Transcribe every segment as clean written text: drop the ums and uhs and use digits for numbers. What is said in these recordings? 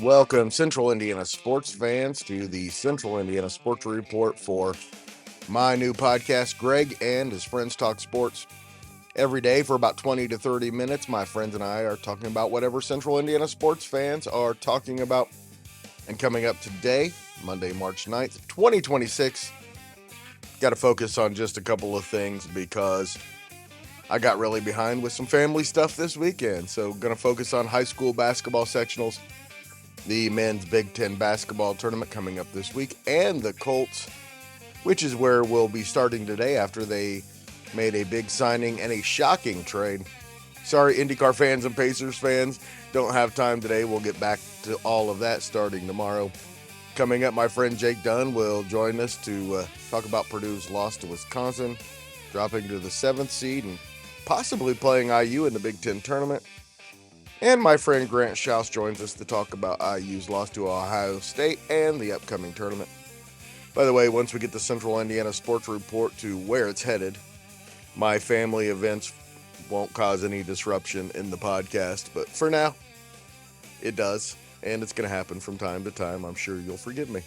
Welcome, Central Indiana sports fans, to the Central Indiana Sports Report for my new podcast. Greg and his friends talk sports every day for about 20 to 30 minutes. My friends and I are talking about whatever Central Indiana sports fans are talking about. And coming up today, Monday, March 9th, 2026, got to focus on just a couple of things because I got really behind with some family stuff this weekend. So, going to focus on high school basketball sectionals, the men's Big Ten basketball tournament coming up this week, and the Colts, which is where we'll be starting today after they made a big signing and a shocking trade. Sorry, IndyCar fans and Pacers fans, don't have time today. We'll get back to all of that starting tomorrow. Coming up, my friend Jake Dunn will join us to talk about Purdue's loss to Wisconsin, dropping to the 7th seed and possibly playing IU in the Big Ten tournament. And my friend Grant Shouse joins us to talk about IU's loss to Ohio State and the upcoming tournament. By the way, once we get the Central Indiana Sports Report to where it's headed, my family events won't cause any disruption in the podcast. But for now, it does. And it's going to happen from time to time. I'm sure you'll forgive me.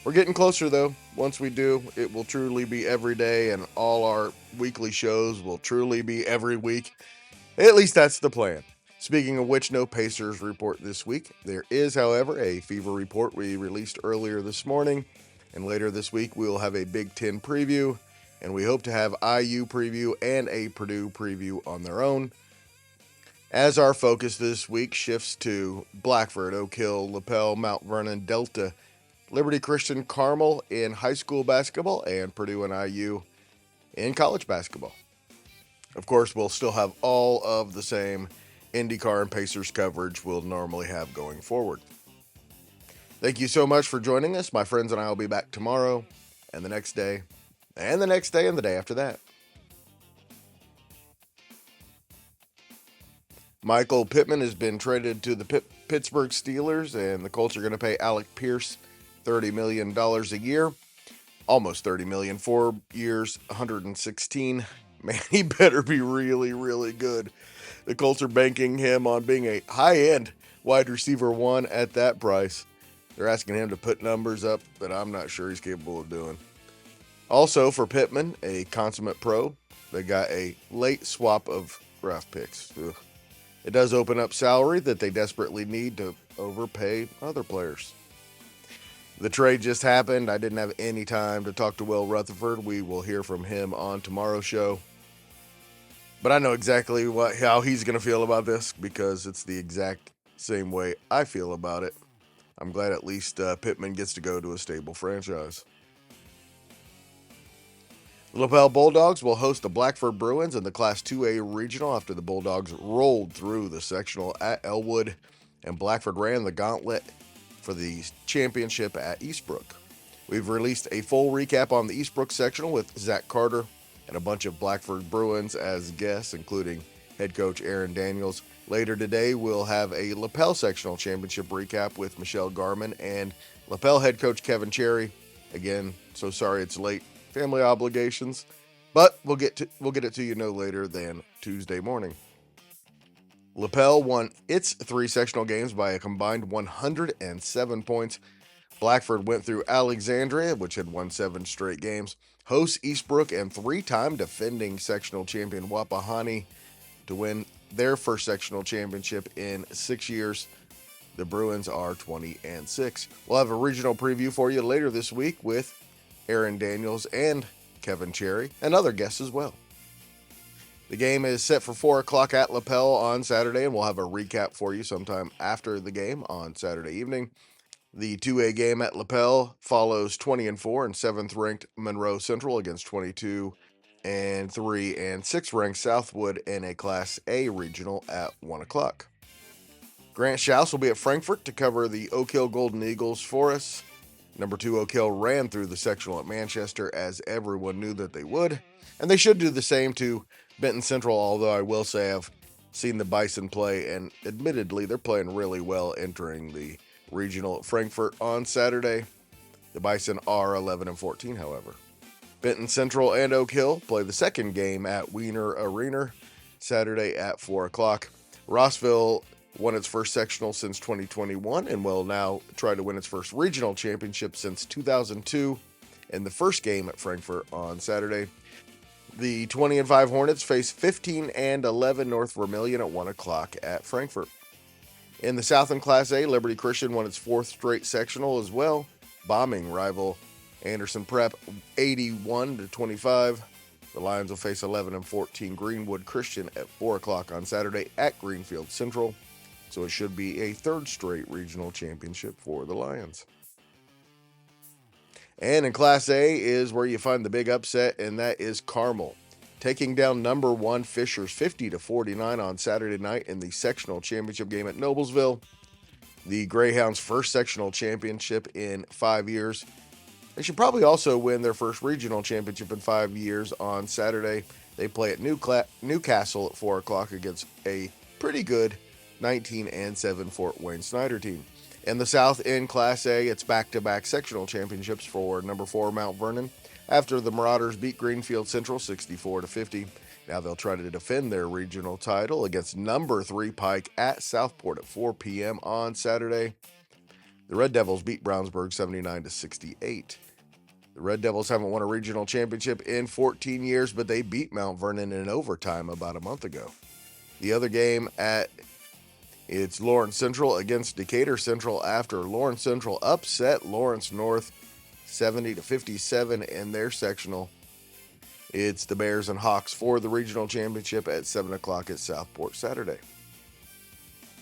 We're getting closer, though. Once we do, it will truly be every day, and all our weekly shows will truly be every week. At least that's the plan. Speaking of which, no Pacers report this week. There is, however, a Fever report we released earlier this morning. And later this week, we will have a Big Ten preview. And we hope to have IU preview and a Purdue preview on their own. As our focus this week shifts to Blackford, Oak Hill, Lapel, Mount Vernon, Delta, Liberty Christian, Carmel in high school basketball, and Purdue and IU in college basketball. Of course, we'll still have all of the same IndyCar and Pacers coverage we'll normally have going forward. Thank you so much for joining us. My friends and I will be back tomorrow, and the next day, and the next day, and the day after that. Michael Pittman has been traded to the Pittsburgh Steelers, and the Colts are going to pay Alec Pierce $30 million a year. Almost $30 million, 4 years, $116. Man, he better be really, really good. The Colts are banking him on being a high-end wide receiver one at that price. They're asking him to put numbers up that I'm not sure he's capable of doing. Also, for Pittman, a consummate pro, they got a late swap of draft picks. Ugh. It does open up salary that they desperately need to overpay other players. The trade just happened. I didn't have any time to talk to Will Rutherford. We will hear from him on tomorrow's show. But I know exactly how he's going to feel about this because it's the exact same way I feel about it. I'm glad at least Pittman gets to go to a stable franchise. Lapel Bulldogs will host the Blackford Bruins in the Class 2A Regional after the Bulldogs rolled through the sectional at Elwood, and Blackford ran the gauntlet for the championship at Eastbrook. We've released a full recap on the Eastbrook sectional with Zach Carter and a bunch of Blackford Bruins as guests, including head coach Aaron Daniels. Later today, we'll have a Lapel sectional championship recap with Michelle Garman and Lapel head coach Kevin Cherry. Again, so sorry it's late, family obligations, but we'll get it to you no later than Tuesday morning. Lapel won its 3 sectional games by a combined 107 points. Blackford went through Alexandria, which had won 7 straight games, hosts Eastbrook, and 3-time defending sectional champion Wapahani to win their first sectional championship in 6 years. The Bruins are 20-6. We'll have a regional preview for you later this week with Aaron Daniels and Kevin Cherry and other guests as well. The game is set for 4 o'clock at Lapel on Saturday, and we'll have a recap for you sometime after the game on Saturday evening. The 2A game at Lapel follows 20-4 and 7th-ranked Monroe Central against 22-3 and 6th-ranked Southwood in a Class A regional at 1 o'clock. Grant Shouse will be at Frankfort to cover the Oak Hill Golden Eagles for us. Number 2 Oak Hill ran through the sectional at Manchester, as everyone knew that they would, and they should do the same to Benton Central, although I will say I've seen the Bison play, and admittedly they're playing really well entering the regional at Frankfort on Saturday. The Bison are 11-14, however. Benton Central and Oak Hill play the second game at Wiener Arena Saturday at 4 o'clock. Rossville won its first sectional since 2021 and will now try to win its first regional championship since 2002 in the first game at Frankfort on Saturday. The 20-5 Hornets face 15-11 North Vermilion at 1 o'clock at Frankfort. In the Southland Class A, Liberty Christian won its fourth straight sectional as well, bombing rival Anderson Prep 81-25. The Lions will face 11-14 Greenwood Christian at 4 o'clock on Saturday at Greenfield Central. So it should be a third straight regional championship for the Lions. And in Class A is where you find the big upset, and that is Carmel taking down number 1 Fishers 50-49 on Saturday night in the sectional championship game at Noblesville. The Greyhounds' first sectional championship in 5 years. They should probably also win their first regional championship in 5 years on Saturday. They play at Newcastle at 4 o'clock against a pretty good 19-7 Fort Wayne Snyder team. In the South in Class A, it's back-to-back sectional championships for number 4 Mount Vernon after the Marauders beat Greenfield Central 64-50. Now they'll try to defend their regional title against number 3 Pike at Southport at 4 p.m. on Saturday. The Red Devils beat Brownsburg 79-68. The Red Devils haven't won a regional championship in 14 years, but they beat Mount Vernon in overtime about a month ago. The other game it's Lawrence Central against Decatur Central after Lawrence Central upset Lawrence North 70-57 in their sectional. It's the Bears and Hawks for the regional championship at 7 o'clock at Southport Saturday.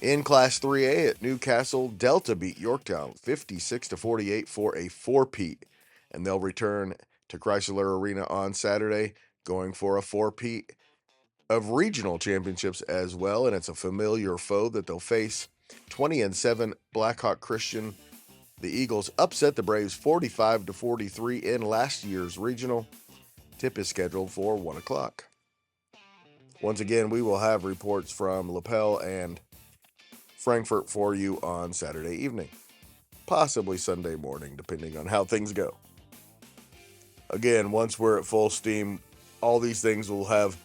In Class 3A at Newcastle, Delta beat Yorktown 56-48 for a 4-peat, and they'll return to Chrysler Arena on Saturday, going for a 4-peat of regional championships as well, and it's a familiar foe that they'll face. 20-7 Blackhawk Christian. The Eagles upset the Braves 45-43 in last year's regional. Tip is scheduled for 1 o'clock. Once again, we will have reports from Lapel and Frankfort for you on Saturday evening, possibly Sunday morning, depending on how things go. Again, once we're at full steam, all these things will have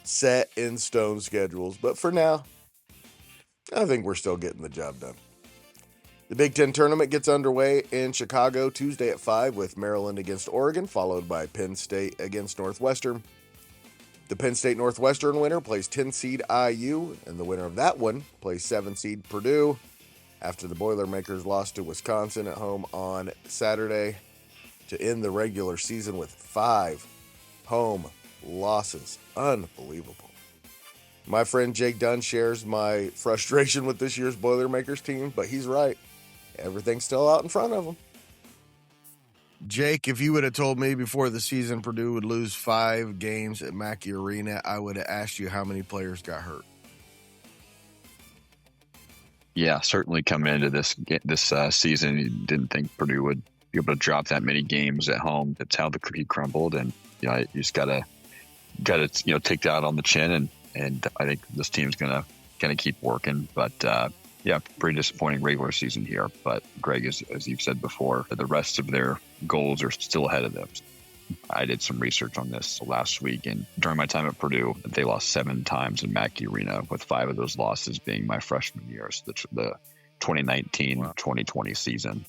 set in stone schedules, but for now, I think we're still getting the job done. The Big Ten tournament gets underway in Chicago Tuesday at 5 with Maryland against Oregon, followed by Penn State against Northwestern. The Penn State Northwestern winner plays 10-seed IU, and the winner of that one plays 7-seed Purdue after the Boilermakers lost to Wisconsin at home on Saturday to end the regular season with 5 home losses. Unbelievable. My friend Jake Dunn shares my frustration with this year's Boilermakers team, but he's right. Everything's still out in front of them. Jake, if you would have told me before the season Purdue would lose 5 games at Mackey Arena, I would have asked you how many players got hurt. Yeah, certainly coming into this season, you didn't think Purdue would be able to drop that many games at home. That's how the cookie crumbled, and you just gotta take that on the chin, and I think this team's gonna keep working, but. Yeah, pretty disappointing regular season here. But Greg, as you've said before, the rest of their goals are still ahead of them. I did some research on this last week, and during my time at Purdue, they lost 7 times in Mackey Arena, with 5 of those losses being my freshman year, so the 2019-2020 season.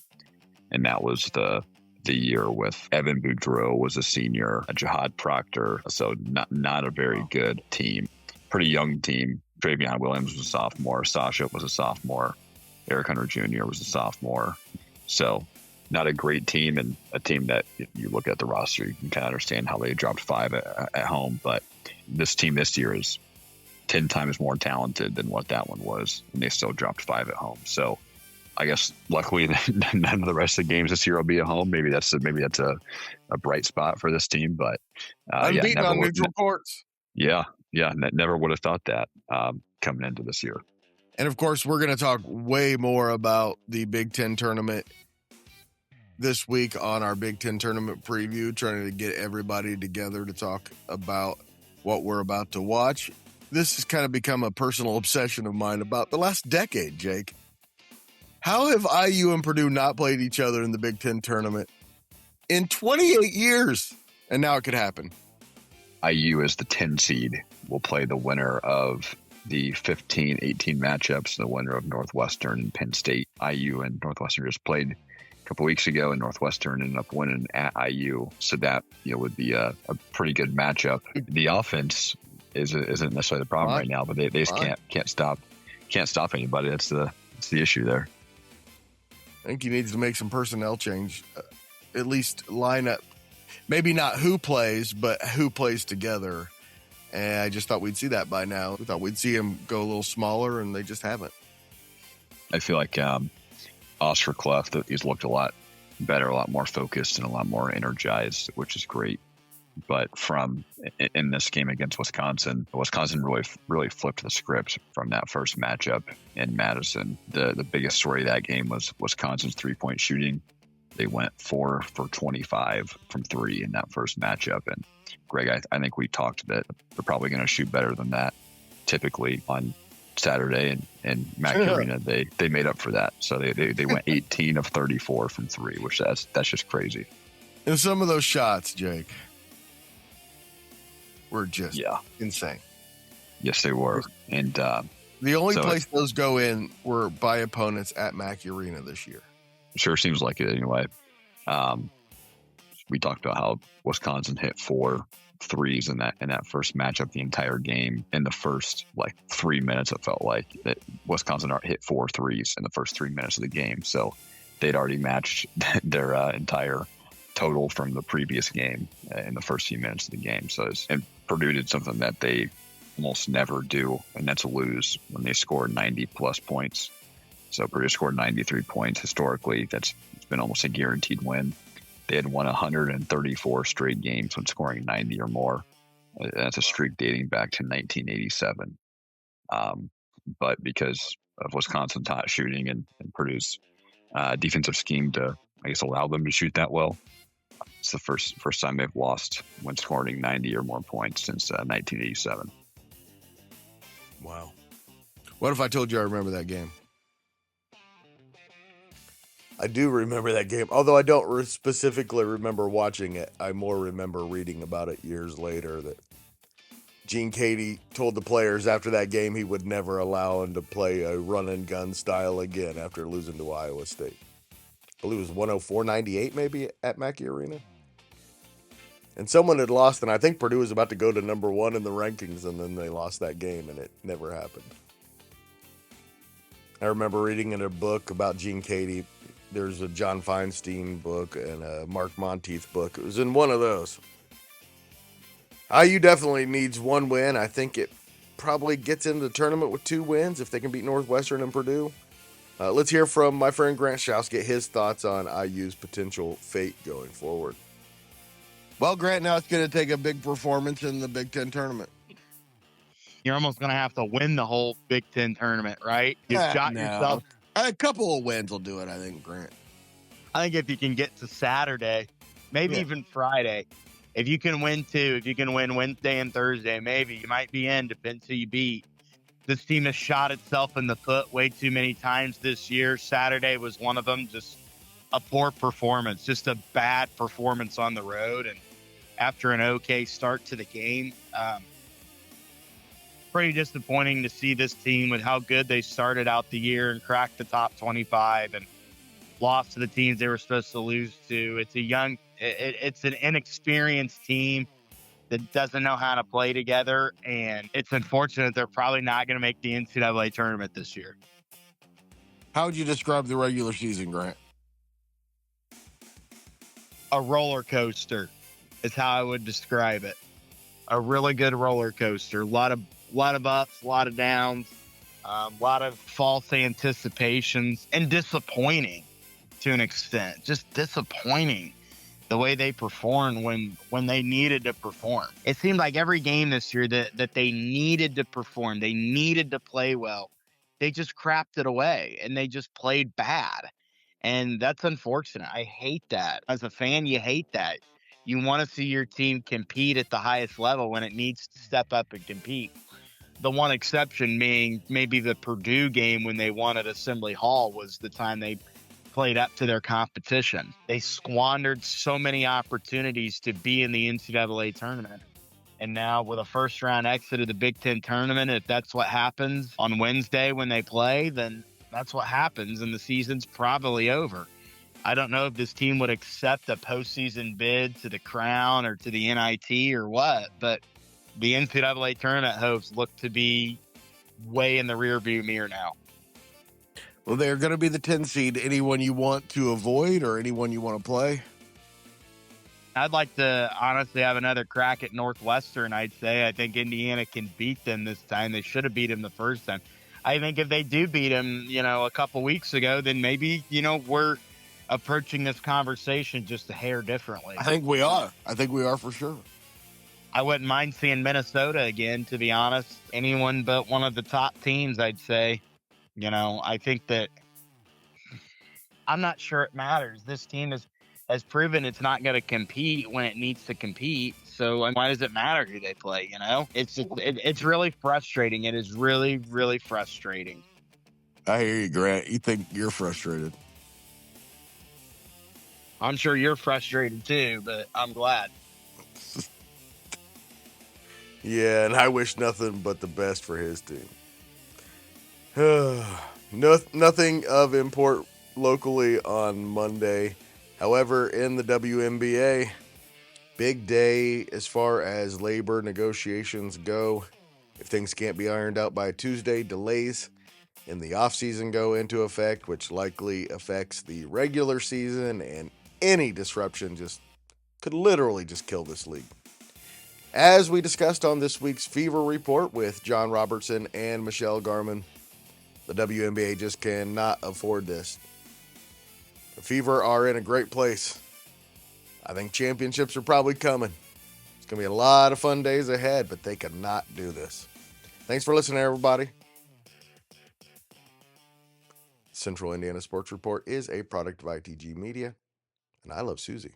And that was the year with Evan Boudreau was a senior, Jihad Proctor, so not a very good team. Pretty young team. Travion Williams was a sophomore. Sasha was a sophomore. Eric Hunter Jr. was a sophomore. So not a great team, and a team that if you look at the roster, you can kind of understand how they dropped 5 at home. But this team this year is 10 times more talented than what that one was, and they still dropped 5 at home. So I guess luckily none of the rest of the games this year will be at home. Maybe that's a bright spot for this team. But unbeaten on neutral courts. Yeah, never would have thought that coming into this year. And, of course, we're going to talk way more about the Big Ten tournament this week on our Big Ten tournament preview, trying to get everybody together to talk about what we're about to watch. This has kind of become a personal obsession of mine about the last decade, Jake. How have IU and Purdue not played each other in the Big Ten tournament in 28 years? And now it could happen. IU as the 10 seed will play the winner of the 15-18 matchups, the winner of Northwestern and Penn State. IU and Northwestern just played a couple weeks ago, and Northwestern ended up winning at IU. So that would be a pretty good matchup. The offense isn't necessarily the problem right now, but they just can't stop anybody. That's the issue there. I think he needs to make some personnel change, at least line up. Maybe not who plays, but who plays together. And I just thought we'd see that by now. We thought we'd see him go a little smaller, and they just haven't. I feel like Oscar Cleft, he's looked a lot better, a lot more focused, and a lot more energized, which is great. But in this game against Wisconsin really flipped the script from that first matchup in Madison. The biggest story of that game was Wisconsin's 3-point shooting. They went 4 for 25 from 3 in that first matchup. And Greg, I think we talked that they're probably going to shoot better than that typically on Saturday, and Mackey Arena, they made up for that. So they went 18 of 34 from 3, which that's just crazy. And some of those shots, Jake, were just insane. Yes, they were. And the only place those go in were by opponents at Mackey Arena this year. Sure seems like it anyway. We talked about how Wisconsin hit 4 threes in that first matchup the entire game. In the first 3 minutes, it felt like that Wisconsin hit 4 threes in the first 3 minutes of the game. So they'd already matched their entire total from the previous game in the first few minutes of the game. And Purdue did something that they almost never do, and that's lose when they score 90 plus points. So Purdue scored 93 points. Historically, it's been almost a guaranteed win. They had won 134 straight games when scoring 90 or more. That's a streak dating back to 1987. But because of Wisconsin's hot shooting and Purdue's defensive scheme to, I guess, allow them to shoot that well, it's the first time they've lost when scoring 90 or more points since 1987. Wow. What if I told you I remember that game? I do remember that game, although I don't specifically remember watching it. I more remember reading about it years later that Gene Cady told the players after that game he would never allow them to play a run-and-gun style again after losing to Iowa State. I believe it was 104-98 maybe at Mackey Arena. And someone had lost, and I think Purdue was about to go to number 1 in the rankings, and then they lost that game, and it never happened. I remember reading in a book about Gene Cady. There's a John Feinstein book and a Mark Monteith book. It was in one of those. IU definitely needs 1 win. I think it probably gets into the tournament with 2 wins if they can beat Northwestern and Purdue. Let's hear from my friend Grant Shouse, get his thoughts on IU's potential fate going forward. Well, Grant, now it's going to take a big performance in the Big Ten tournament. You're almost going to have to win the whole Big Ten tournament, right? You've shot yourself. A couple of wins will do it, I think, Grant. I think if you can get to Saturday, maybe even Friday, if you can win 2, if you can win Wednesday and Thursday, maybe you might be in, depends who you beat. This team has shot itself in the foot way too many times this year. Saturday was one of them, just a poor performance, just a bad performance on the road. And after an okay start to the game, pretty disappointing to see this team with how good they started out the year and cracked the top 25 and lost to the teams they were supposed to lose to. It's an inexperienced team that doesn't know how to play together, and it's unfortunate they're probably not going to make the NCAA tournament this year. How would you describe the regular season, Grant? A roller coaster is how I would describe it. A really good roller coaster. A lot of ups, a lot of downs, a lot of false anticipations, and disappointing to an extent. Just disappointing the way they performed when they needed to perform. It seemed like every game this year that they needed to perform, they needed to play well, they just crapped it away and they just played bad. And that's unfortunate. I hate that. As a fan, you hate that. You want to see your team compete at the highest level when it needs to step up and compete. The one exception being maybe the Purdue game when they won at Assembly Hall was the time they played up to their competition. They squandered so many opportunities to be in the NCAA tournament. And now with a first round exit of the Big Ten tournament, if that's what happens on Wednesday when they play, then that's what happens, and the season's probably over. I don't know if this team would accept a postseason bid to the Crown or to the NIT or what, but the NCAA tournament hopes look to be way in the rearview mirror now. Well, they're going to be the 10 seed. Anyone you want to avoid or anyone you want to play? I'd like to honestly have another crack at Northwestern, I'd say. I think Indiana can beat them this time. They should have beat them the first time. I think if they do beat them, a couple weeks ago, then maybe, we're approaching this conversation just a hair differently. I think we are. For sure. I wouldn't mind seeing Minnesota again, to be honest. Anyone but one of the top teams, I'd say. I think that I'm not sure it matters. This team has proven it's not going to compete when it needs to compete. So why does it matter who they play? It's really frustrating. It is really, really frustrating. I hear you, Grant. You think you're frustrated. I'm sure you're frustrated too, but I'm glad. Yeah, and I wish nothing but the best for his team. Nothing of import locally on Monday. However, in the WNBA, big day as far as labor negotiations go. If things can't be ironed out by Tuesday, delays in the offseason go into effect, which likely affects the regular season, and any disruption could literally just kill this league. As we discussed on this week's Fever Report with John Robertson and Michelle Garman, the WNBA just cannot afford this. The Fever are in a great place. I think championships are probably coming. It's going to be a lot of fun days ahead, but they cannot do this. Thanks for listening, everybody. Central Indiana Sports Report is a product of ITG Media, and I love Susie.